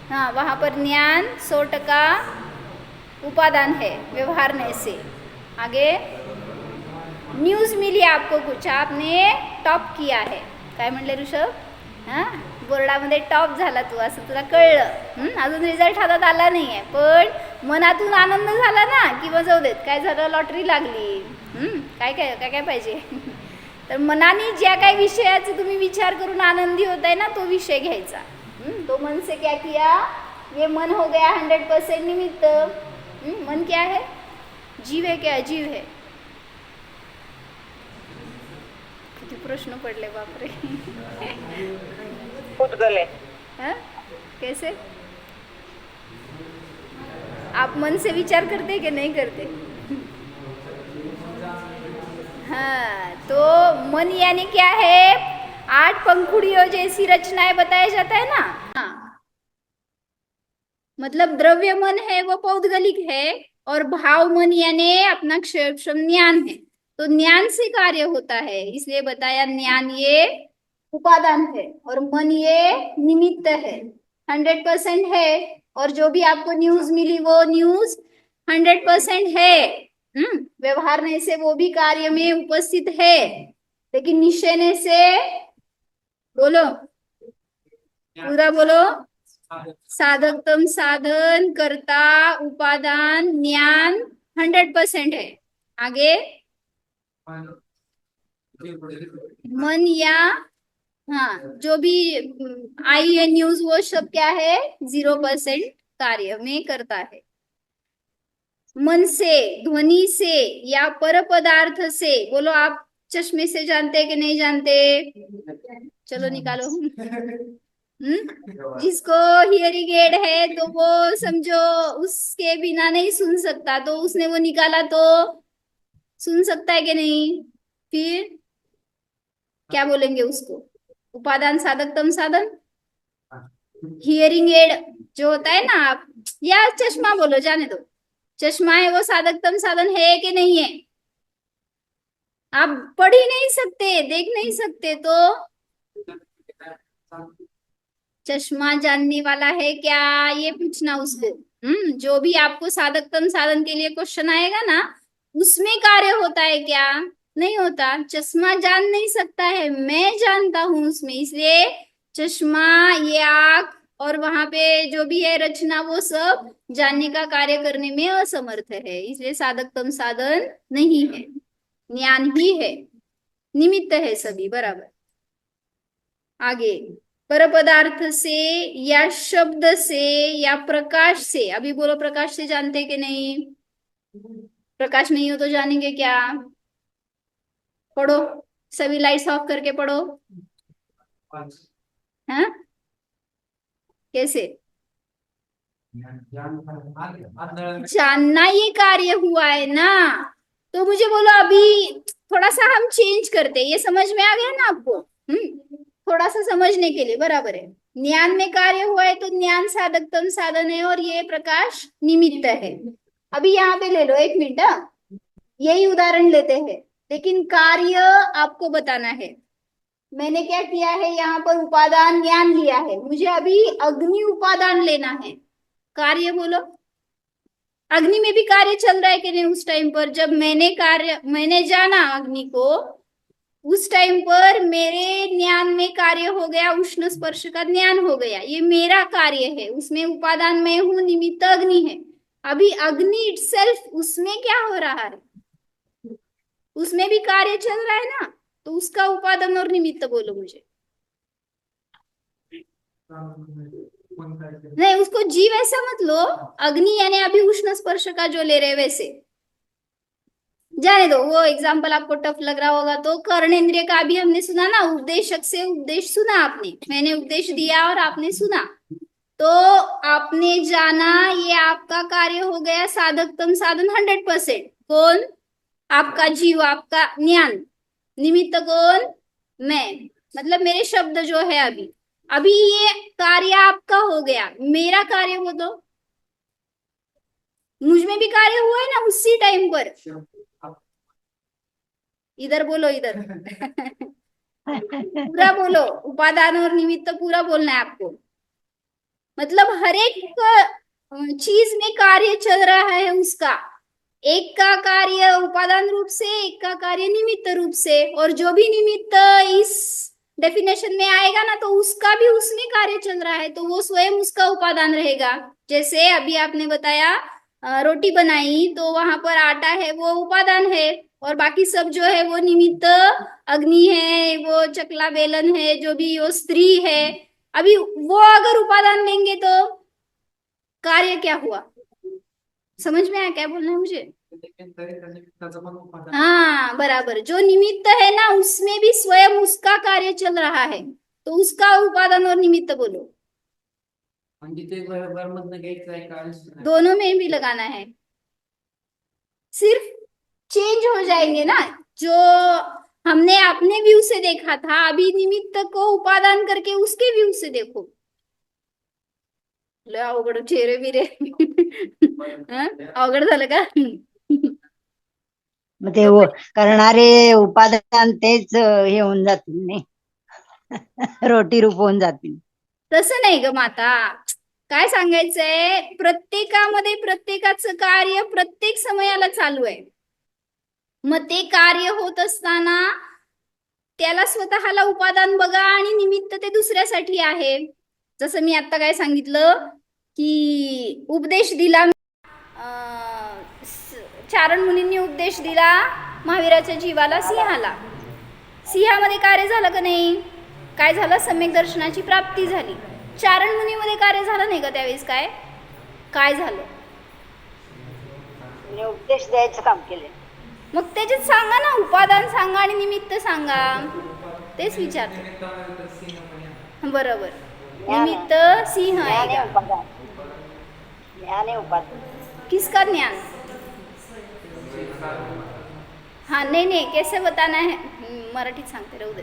हाँ, वहाँ पर ज्ञान 100% उपादान है व्यवहारने से. आगे न्यूज़ मिली आपको कुछ, आपने टॉप किया है. काय म्हणले ऋषभ? हां, बोर्डामध्ये टॉप झाला तू, असं तुला कळलं. अजून रिझल्ट हातात आला नाही आहे, पण मनातून आनंद झाला ना, की जाऊ देत, काय झालं, लॉटरी लागली. काय काय काय काय पाहिजे. तर मनाने ज्या काही विषयाचा तुम्ही विचार करून आनंदी होताय ना, तो विषय घ्यायचा. तो मन से क्या किया, ये मन हो गया 100% निमित्त. मन क्या है? जीव है क्या? जीव है. किती प्रश्न पडले बापरे. उद्गल है. हाँ? कैसे? आप मन से विचार करते कि नहीं करते? हाँ, तो मन यानी क्या है? 8 पंखुड़ियों जैसी रचनाएं बताया जाता है ना. हाँ, मतलब द्रव्य मन है वो पौद्गलिक है, और भाव मन यानी अपना क्षम ज्ञान है. तो ज्ञान से कार्य होता है, इसलिए बताया ज्ञान ये उपादान है और मन ये निमित्त है. 100% है, और जो भी आपको न्यूज मिली वो न्यूज 100% है. व्यवहारने से वो भी कार्य में उपस्थित है, लेकिन निश्चयने से, बोलो पूरा बोलो, साधकतम साधन, कर्ता, उपादान, ज्ञान 100% है. आगे मन या, हाँ, जो भी आई है न्यूज वो सब क्या है? 0% कार्य में करता है. मन से, ध्वनि से या पर पदार्थ से. बोलो, आप चश्मे से जानते कि नहीं जानते? चलो निकालो. जिसको हियरिंग एड है तो वो समझो उसके बिना नहीं सुन सकता, तो उसने वो निकाला तो सुन सकता है कि नहीं? फिर क्या बोलेंगे उसको? उपादान साधकतम साधन. हियरिंग एड जो होता है ना, आप या चश्मा बोलो, जाने दो. चश्मा है वो साधकतम साधन है कि नहीं है? आप पढ़ ही नहीं सकते, देख नहीं सकते, तो चश्मा जानने वाला है क्या, ये पूछना उसको. जो भी आपको साधकतम साधन के लिए क्वेश्चन आएगा ना, उसमें कार्य होता है क्या? नहीं होता. चश्मा जान नहीं सकता है, मैं जानता हूं उसमें. इसलिए चश्मा, ये आंख और वहां पे जो भी है रचना, वो सब जानने का कार्य करने में असमर्थ है. इसलिए साधकतम साधन नहीं है, ज्ञान ही है. निमित्त है सभी. बराबर. आगे परपदार्थ से या शब्द से या प्रकाश से। अभी बोलो प्रकाश से जानते कि नहीं? प्रकाश नहीं हो तो जानेंगे क्या? पढ़ो, सभी लाइट्स ऑफ करके पढ़ो। हाँ, कैसे जानना? ये कार्य हुआ है ना, तो मुझे बोलो अभी थोड़ा सा हम चेंज करते हैं। ये समझ में आ गया ना आपको? थोड़ा सा समझने के लिए बराबर है। ज्ञान में कार्य हुआ है तो ज्ञान साधकतम साधन है और ये प्रकाश निमित्त है। अभी यहाँ पे ले लो, एक मिनट, यही उदाहरण लेते हैं, लेकिन कार्य आपको बताना है। मैंने क्या किया है, यहाँ पर उपादान ज्ञान लिया है, मुझे अभी अग्नि उपादान लेना है। कार्य बोलो, अग्नि में भी कार्य चल रहा है कि नहीं? उस टाइम पर जब मैंने जाना अग्नि को, उस टाइम पर मेरे ज्ञान में कार्य हो गया, उष्ण स्पर्श का ज्ञान हो गया, ये मेरा कार्य है, उसमें उपादान मैं हूं, निमित्त अग्नि है। अभी अग्नि इटसेल्फ, उसमें क्या हो रहा है? उसमें भी कार्य चल रहा है ना, तो उसका उपादान और निमित्त बोलो मुझे। नहीं, उसको जीव ऐसा मत लो, अग्नि यानी अभी उष्ण स्पर्श का जो ले रहे वैसे जाने दो। वो एग्जाम्पल आपको टफ लग रहा होगा तो कर्णेंद्रिय का भी हमने सुना ना, उपदेशक से उपदेश सुना आपने, मैंने उपदेश दिया और आपने सुना, तो आपने जाना, ये आपका कार्य हो गया साधकतम साधन 100%। कौन? आपका जीव, आपका ज्ञान। निमित्त कौन? मैं, मतलब मेरे शब्द जो है अभी। अभी ये कार्य आपका हो गया, मेरा कार्य वो तो मुझ में भी कार्य हुआ है ना उसी टाइम पर। इधर बोलो, इधर पूरा बोलो, उपादान और निमित्त पूरा बोलना है आपको। मतलब हर एक चीज में कार्य चल रहा है उसका, एक का कार्य उपादान रूप से, एक का कार्य निमित्त रूप से, और जो भी निमित्त इस डेफिनेशन में आएगा ना, तो उसका भी उसमें कार्य चल रहा है, तो वो स्वयं उसका उपादान रहेगा। जैसे अभी आपने बताया रोटी बनाई, तो वहां पर आटा है, वो उपादान है, और बाकी सब जो है वो निमित्त अग्नि है, वो चकला बेलन है, जो भी वो स्त्री है। अभी वो अगर उपादान लेंगे तो कार्य क्या हुआ? समझ में आया क्या बोलना है मुझे? हाँ बराबर, जो निमित्त है ना उसमें भी स्वयं उसका कार्य चल रहा है, तो उसका उपादान और निमित्त बोलो। दोनों में भी लगाना है, सिर्फ चेंज हो जाएंगे ना। जो हमने अपने व्यू से देखा था, अभी निमित्त को उपादान करके उसके व्यू से देखो। लय अवघड चेहरे बिरे अवघड झालं का? मग ते करणारे उपादान तेच हे होऊन जातील नाही रोटी रूप होऊन जातील. तसं नाही ग माता, काय सांगायचंय, प्रत्येकामध्ये प्रत्येकाचं कार्य प्रत्येक समयाला चालू आहे. मग ते कार्य होत असताना त्याला स्वतःला उपादान बघा आणि निमित्त ते दुसऱ्यासाठी आहे. जसं मी आता काय सांगितलं की उपदेश दिला, चारण मुनींनी उपदेश दिला महावीराच्या जीवाला, सिंहाला. सिंहामध्ये कार्य झालं का नाही? काय झालं? सम्यक दर्शनाची प्राप्ती झाली. चारण मुनीमध्ये कार्य झालं नाही का त्यावेळेस? काय झालं? उपदेश द्यायचं काम केलं. मग त्याच्यात सांगा ना, उपादान सांगा आणि निमित्त सांगा, तेच विचारते. बरोबर, निमित्त सिंह आएगा. ज्ञान है उपादान. किसका ज्ञान? हाँ नहीं कैसे बताना है, मराठीत सांगते राहू दे.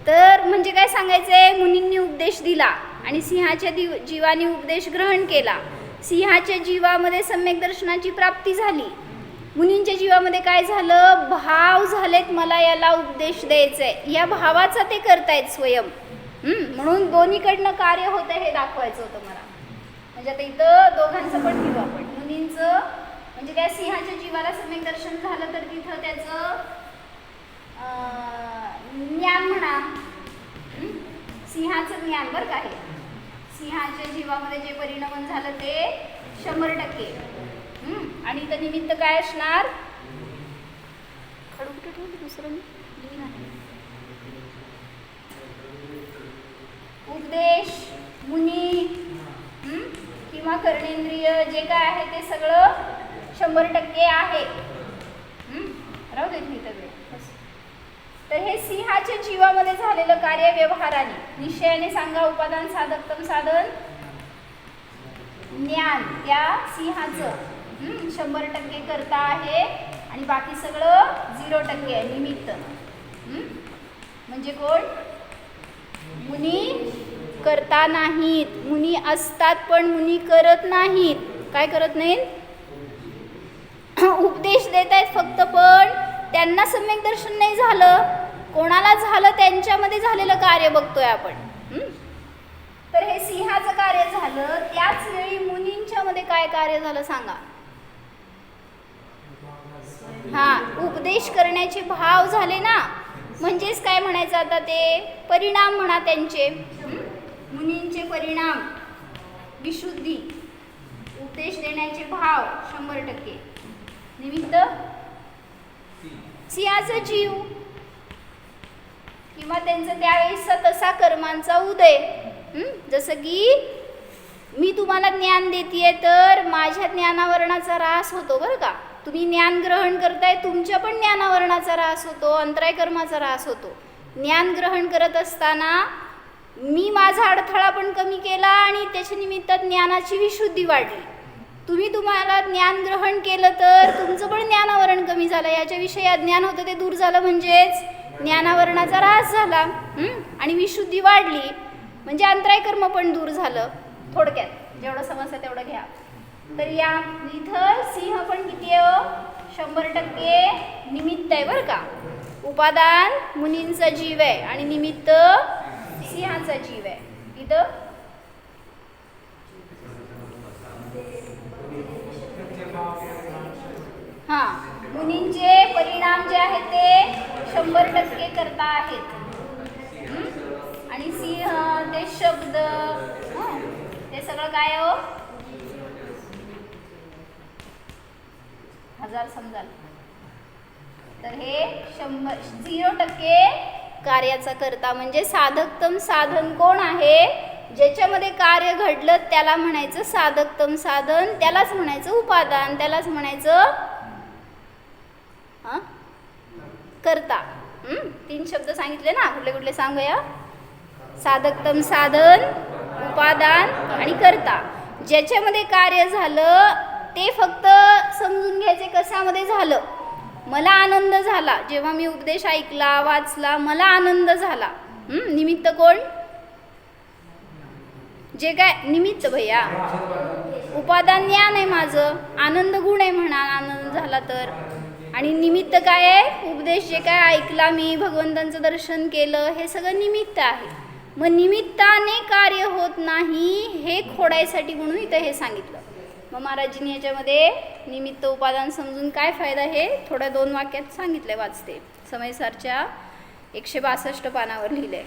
तर म्हणजे काय सांगायचंय, मुनींनी उपदेश दिला आणि सिंहाच्या जीवाने उपदेश ग्रहण केला. सिंहाच्या जीवामध्ये सम्यक दर्शनाची प्राप्ती झाली. मुनींच्या जीवामध्ये काय झालं? भाव झालेत, मला याला उपदेश द्यायचाय, या भावाचा ते करतायत स्वयं. म्हणून दोन्हीकडनं कार्य होतं हे दाखवायचं होतं मला. म्हणजे आता इथं दोघांचं पण घेऊ आपण. मुनींचं म्हणजे त्या सिंहाच्या जीवाला सम्यक दर्शन झालं तर तिथं त्याचं ज्ञान म्हणा, सिंहाचं ज्ञान बरं का, हे सिंहाच्या जीवामध्ये जे परिणमन झालं ते 100%. आणि इथं निमित्त काय असणार? खडू कुठे ठेवली दुसरं? उपदेश, मुनी किंवा कर्णेंद्रिय जे काय आहे ते सगळं 100% आहे. राहू दे इथं वेळ. तर हे सिंहाच्या जीवामध्ये झालेलं कार्य व्यवहाराने निश्चयाने सांगा. उपादान, साधकतम साधन, ज्ञान त्या सिंहाचं 100% करता आहे आणि बाकी सगळं 0% आहे, निमित्त. म्हणजे कोण? मुनी करता नाहीत. मुनी असतात पण मुनी करत नाहीत. काय करत नाहीत? उपदेश देत आहेत फक्त, पण त्यांना सम्यक दर्शन नाही झालं. कोणाला झालं? त्यांच्यामध्ये झालेलं कार्य बघतोय आपण. तर हे सिंहाचं कार्य झालं, त्याच वेळी मुनींच्या मध्ये काय कार्य झालं सांगा. उपदेश करण्याचे भाव झाले ना. म्हणजेच काय म्हणायचं आता? ते परिणाम म्हणा त्यांचे. मुनींचे परिणाम, विशुद्धी, उपदेश देण्याचे भाव 100%. निमित्त सिंहाचा जीव किंवा त्यांचा त्यावेळेसचा तसा कर्मांचा उदय. जसं की मी तुम्हाला ज्ञान देतेय तर माझ्या ज्ञानावरणाचा ऱ्हास होतो बरं का. तुम्ही ज्ञान ग्रहण करताय, तुमच्या पण ज्ञानावरणाचा ऱ्हास होतो, अंतराय कर्माचा ऱ्हास होतो. ज्ञान ग्रहण करत असताना मी माझा अडथळा पण कमी केला आणि त्याच्या निमित्तात ज्ञानाची विशुद्धी वाढली. तुम्हाला ज्ञान ग्रहण केलं तर तुमचं पण ज्ञानावरण कमी झालं. याच्याविषयी अज्ञान होतं ते दूर झालं, म्हणजेच ज्ञानावरणाचा ऱ्हास झाला आणि विशुद्धी वाढली, म्हणजे अंतराय कर्म पण दूर झालं. थोडक्यात जेवढं समजतं तेवढं घ्या. तर या इथं सिंह पण किती आहे? 100% निमित्त आहे बरं का. उपादान मुनींचा जीव आहे आणि निमित्त सिंहाचा जीव आहे. इथं मुनींचे परिणाम जे आहेत ते 100% करता आहेत. आणि सिंह ते शब्द ते सगळं काय हो? 1000 समजाल. तर हे 0% कार्याचा करता. म्हणजे साधकतम साधन कोण आहे? ज्याच्यामध्ये कार्य घडलं त्याला म्हणायचं साधकतम साधन, त्यालाच म्हणायचं उपादान, त्यालाच म्हणायचं करता. 3 शब्द सांगितले ना. कुठले कुठले सांगूया? साधकतम साधन, उपादान आणि करता. ज्याच्यामध्ये कार्य झालं ते फक्त समजून घ्यायचे कशामध्ये झालं. मला आनंद झाला जेव्हा मी उपदेश ऐकला, वाचला, मला आनंद झाला. निमित्त कोण? जे काय निमित्त भैया, उपादान ज्ञान आहे माझं, आनंद गुण आहे म्हणा आनंद झाला तर. आणि निमित्त काय आहे? उपदेश जे काय ऐकला मी, भगवंतांचं दर्शन केलं, हे सगळं निमित्त आहे. मग निमित्ताने कार्य होत नाही हे खोडायसाठी म्हणून इथं हे सांगितलं. मग महाराजांनी याच्यामध्ये निमित्त उपादान समजून काय फायदा हे थोड्या 2 वाक्यात सांगितलंय. वाचते. समयसारच्या 162 पानावर लिहिलंय.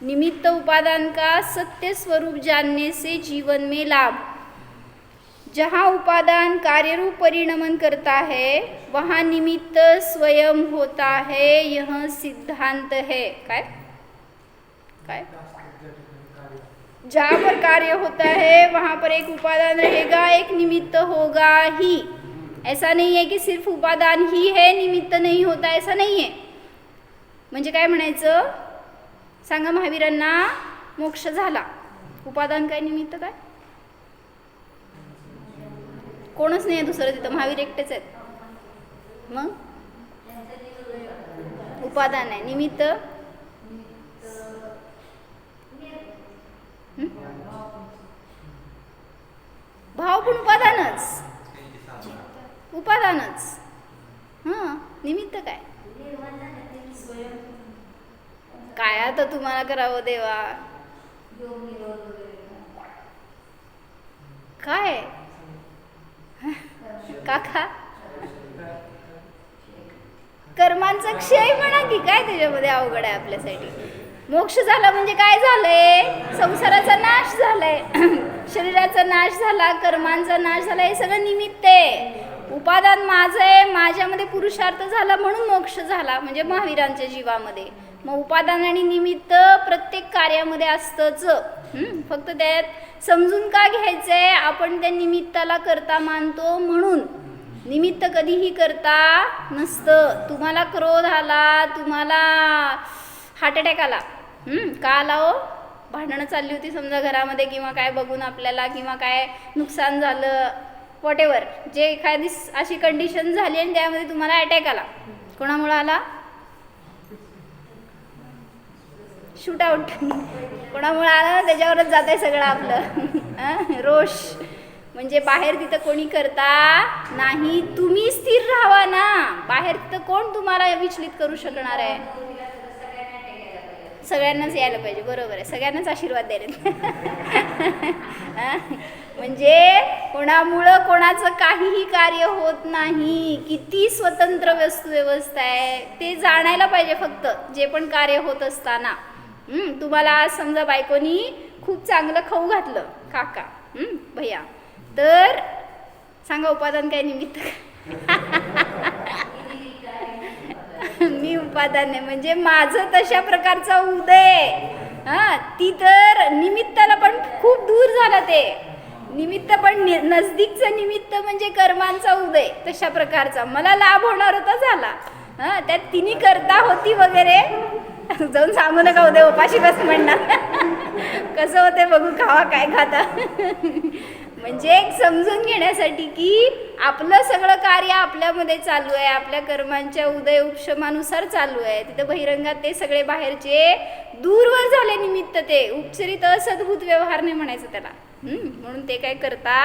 निमित्त उपादान का सत्य स्वरूप जानने से जीवन में लाभ. जहाँ उपादान कार्यरूप परिणमन करता है वहाँ निमित्त स्वयं होता है. यह सिद्धांत है. काय काय? जहाँ पर कार्य होता है वहाँ पर एक उपादान रहेगा, एक निमित्त होगा ही. ऐसा नहीं है कि सिर्फ उपादान ही है, निमित्त नहीं होता, ऐसा नहीं है. म्हणजे काय म्हणायचं सांगा महावीरांना? मोक्ष झाला, उपादान काय निमित्त काय? कोणच नाही आहे दुसरं तिथं, महावीर एकटेच आहेत. मग उपादान आहे, निमित्त भाव पण उपादानच, उपादानच. निमित्त काय? काय आता तुम्हाला करावं देवा? काय काका? कर्मांचा क्षय म्हणा की काय त्याच्यामध्ये अवघड आहे आपल्यासाठी. मोक्ष झाला म्हणजे काय झालंय? संसाराचा नाश झालाय, शरीराचा नाश झाला, कर्मांचा नाश झाला, हे सगळं निमित्त आहे. उपादान माझं आहे, माझ्यामध्ये पुरुषार्थ झाला म्हणून मोक्ष झाला, म्हणजे महावीरांच्या जीवामध्ये. मग उपादान आणि निमित्त प्रत्येक कार्यामध्ये असतंच. फक्त त्यात समजून का घ्यायचं आहे, आपण त्या निमित्ताला करता मानतो म्हणून. निमित्त कधीही करता नसतं. तुम्हाला क्रोध आला, तुम्हाला हार्ट अटॅक आला, का आला हो? भांडणं चालली होती समजा घरामध्ये, किंवा काय बघून आपल्याला, किंवा काय नुकसान झालं, व्हॉटेवर, जे एखादी अशी कंडिशन झाली आणि त्यामध्ये तुम्हाला अटॅक आला. कोणामुळं आला? Shoot out. कोणामुळं आला? त्याच्यावरच जात आहे सगळं आपलं. रोष. म्हणजे बाहेर तिथं कोणी करता नाही, तुम्ही स्थिर राहावा ना. बाहेर तिथं कोण तुम्हाला विचलित करू शकणार आहे? सगळ्यांनाच यायला पाहिजे. बरोबर आहे, सगळ्यांनाच आशीर्वाद द्यायला. म्हणजे कोणामुळं कोणाचं काहीही कार्य होत नाही. किती स्वतंत्र वस्तुव्यवस्था आहे ते जाणायला पाहिजे फक्त, जे पण कार्य होत असताना. तुम्हाला आज समजा बायकोनी खूप चांगलं खाऊ घातलं, काका, भैया, तर सांगा उपादान काय निमित्त? मी उपादान आहे. म्हणजे माझं तशा प्रकारचा उदय, ती तर निमित्ताला पण खूप दूर झालं. ते निमित्त पण नजदीकचं निमित्त म्हणजे कर्मांचा उदय, तशा प्रकारचा मला लाभ होणार होता झाला. त्यात तिने करता होती वगैरे, जाऊन सांगू नका उदय उपाशी बस म्हणणार. कसं होते बघू, खावा काय खाता. म्हणजे एक समजून घेण्यासाठी की आपलं सगळं कार्य आपल्यामध्ये चालू आहे, आपल्या कर्मांच्या उदय उपशमानुसार चालू आहे. तिथं बहिरंगात ते सगळे बाहेरचे दूरवर झाले निमित्त. ते उपचरित असद्भूत व्यवहार नाही म्हणायचं त्याला. म्हणून ते काय करता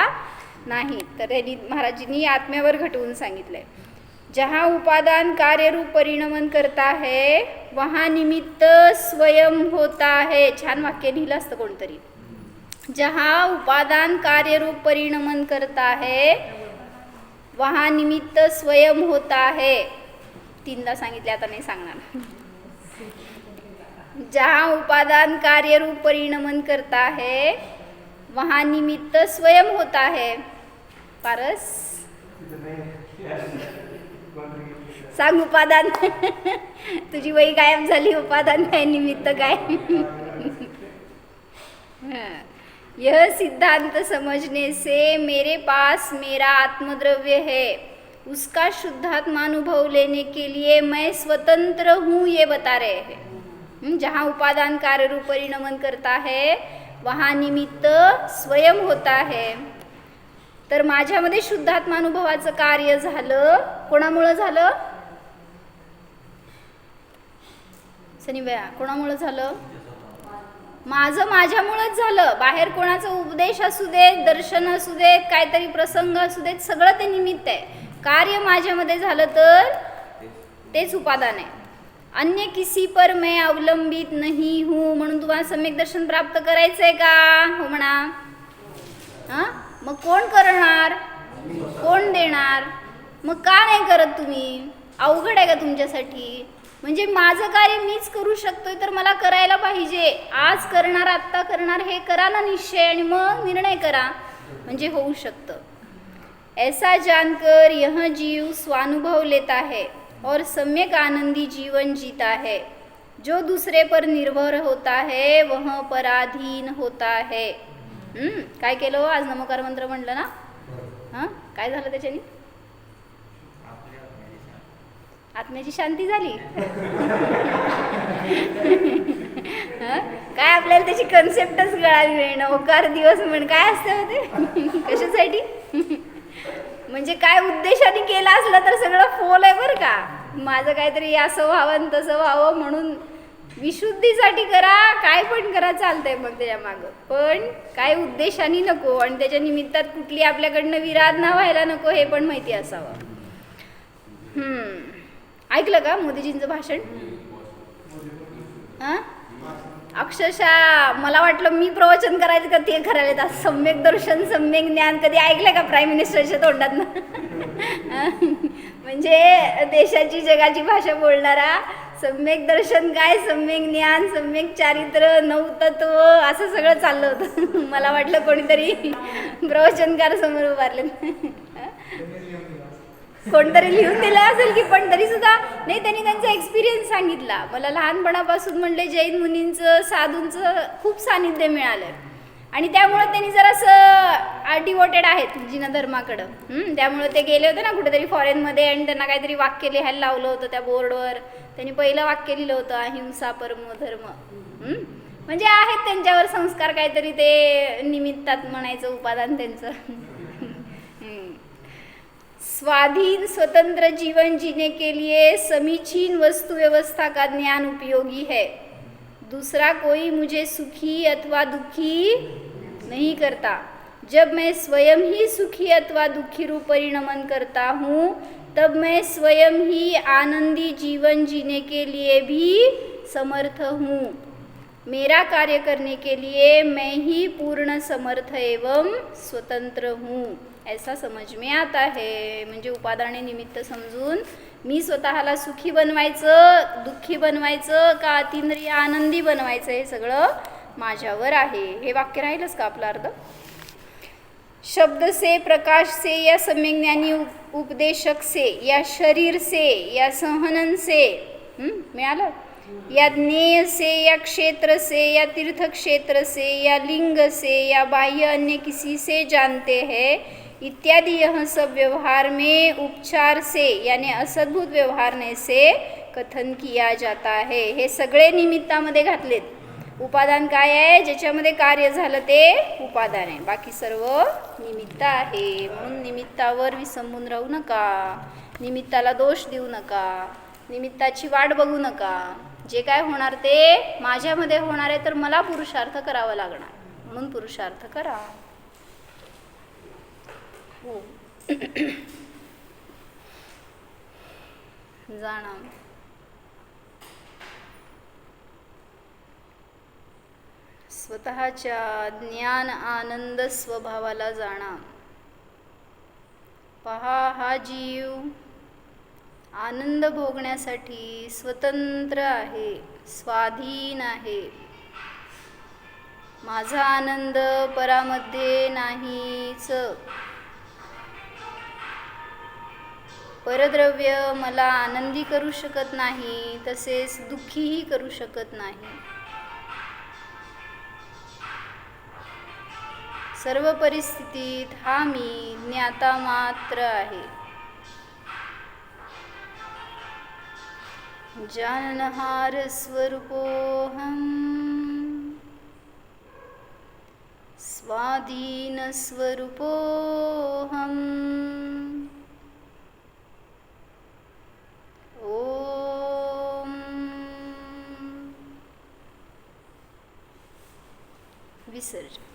नाही. तर त्यांनी महाराजींनी आत्म्यावर घटवून सांगितलंय, जहाँ उपादान कार्य रूप परिणमन करता है वहाँ निमित्त स्वयं होता है. छान वाक्य लिहिलं असतं कोणतरी. जहाँ उपादान कार्य रूप परिणमन करता है वहाँ निमित्त स्वयं होता है. तीनदा सांगितले, आता नाही सांगणार. जहाँ उपादान कार्य रूप परिणमन करता है वहाँ निमित्त स्वयं होता है. पारस सांग उपादान. तुझी वही गायब झाली. उपादान काय, निमित्त काय? यह सिद्धांत समझने से मेरे पास मेरा आत्मद्रव्य है, उसका शुद्धात्मानुभव लेने के लिए मैं स्वतंत्र हूँ, ये बता रहे हैं. जहाँ उपादान कार्य रूप परिणमन करता है वहाँ निमित्त स्वयं होता है. तर माझ्यामध्ये शुद्धात्मानुभवाचं कार्य झालं. कोणामुळं झालं? सनीबाया, कोणामुळं झालं? माझं माझ्यामुळंच झालं. बाहेर कोणाचा उपदेश असू देत, दर्शन असू देत, काहीतरी प्रसंग असू देत, सगळं ते निमित्त आहे. कार्य माझ्यामध्ये झालं तर तेच उपादान आहे. अन्य किसी पर मैं अवलंबित नहीं हूँ. म्हणून तुम्हाला सम्यक दर्शन प्राप्त करायचं आहे का? हो म्हणा. मग कोण करणार? कोण देणार? मग का नाही करत तुम्ही? अवघड आहे का तुमच्यासाठी? म्हणजे माझं कार्य मीच करू शकतोय तर मला करायला पाहिजे. आज करणार, आत्ता करणार, हे करा ना निश्चय, आणि मग निर्णय करा, म्हणजे होऊ शकतं. ऐसा जानकर यह जीव स्वानुभव लेता है और सम्यक आनंदी जीवन जीता है. जो दूसरे पर निर्भर होता है वह पराधीन होता है. काय केलं हो? आज नमोकार मंत्र म्हणलं ना. काय झालं त्याच्याने? आत्म्याची शांती झाली. काय आपल्याला त्याची कन्सेप्टच कळाली नाही. नवकार दिवस म्हण काय असते होते, कशासाठी? म्हणजे काय उद्देशाने केला असला तर सगळं फोल आहे बरं का. माझं काहीतरी असं व्हावं तसं व्हावं म्हणून विशुद्धीसाठी करा, काय पण करा, चालतंय मग त्याच्या मागं. पण काय उद्देशाने नको, आणि त्याच्या निमित्तात कुठली आपल्याकडनं विराधना व्हायला नको, हे पण माहिती असावं. ऐकलं का मोदीजींचं भाषण? अक्षरशः मला वाटलं मी प्रवचन करायचं का ते करायला. सम्यक दर्शन, सम्यक ज्ञान कधी ऐकलं का प्राईम मिनिस्टरच्या तोंडातनं? म्हणजे देशाची, जगाची भाषा बोलणारा. सम्यक दर्शन काय, सम्यक ज्ञान, सम्यक चारित्र, नवतत्व, असं सगळं चाललं होतं. मला वाटलं कोणीतरी प्रवचनकार समोर उभारले. कोणतरी लिहून दिलं असेल की, पण तरी सुद्धा नाही, त्यांनी त्यांचा एक्सपिरियन्स सांगितला. मला लहानपणापासून म्हणले जैन मुनींचं साधूंचं खूप सानिध्य मिळालं आणि त्यामुळं त्यांनी जरासं डिवोटेड आहेत जिन धर्माकडं. त्यामुळं ते गेले होते ना कुठेतरी फॉरेनमध्ये आणि त्यांना काहीतरी वाक्य लिहायला लावलं होतं त्या बोर्डवर. त्यांनी पहिलं वाक्य लिहिलं होतं अहिंसा परमो धर्म. म्हणजे आहेत त्यांच्यावर संस्कार काहीतरी, ते निमित्तात म्हणायचं उपादान त्यांचं. स्वाधीन स्वतंत्र जीवन जीने के लिए समीचीन वस्तु व्यवस्था का ज्ञान उपयोगी है. दूसरा कोई मुझे सुखी अथवा दुखी नहीं करता. जब मैं स्वयं ही सुखी अथवा दुखी रूप परिणमन करता हूँ, तब मैं स्वयं ही आनंदी जीवन जीने के लिए भी समर्थ हूँ. मेरा कार्य करने के लिए मैं ही पूर्ण समर्थ एवं स्वतंत्र हूँ. ऐसा समझ में आता है. म्हणजे उपादाने निमित्त समजून मी स्वतःला सुखी बनवायचं, दुःखी बनवायचं का अतींद्रिय आनंदी बनवायचं, हे सगळं माझ्यावर आहे. हे वाक्य राहीलच का आपला अर्थ. शब्द से, प्रकाश से, या सम्यक ज्ञानी उपदेशक से, या शरीर से, या सहनन से, मिळालं, या ज्ञेय से, या क्षेत्र से, या तीर्थ क्षेत्र से, या लिंग से, या बाह्य अन्य किसी से जानते हैं इत्यादि. यह सब व्यवहार में उपचार से यानी असद्भुत व्यवहारने से कथन किया जाता है. हे सगळे निमित्तामध्ये घातलेत. उपादान काय आहे, ज्याच्यामध्ये कार्य झालं ते उपादान आहे, बाकी सर्व निमित्त आहे. म्हणून निमित्तावर विसंबून राहू नका, निमित्ताला दोष देऊ नका, निमित्ताची वाट बघू नका. जे काय होणार ते माझ्यामध्ये होणार आहे, तर मला पुरुषार्थ करावा लागणार, म्हणून पुरुषार्थ करा. हो. जाणा स्वतःच्या ज्ञान आनंद स्वभावाला जाणा. पहा, हा जीव आनंद भोगण्यासाठी स्वतंत्र आहे, स्वाधीन आहे. माझा आनंद परामध्ये नाहीच. परद्रव्य मला आनंदी करू शकत नाही, तसेच दुःखीही करू शकत नाही. सर्व परिस्थितीत हा मी ज्ञाता मात्र आहे. जाननहार स्वरूपोऽहम्, स्वाधीन स्वरूपोऽहम्. ओम विसर्जन.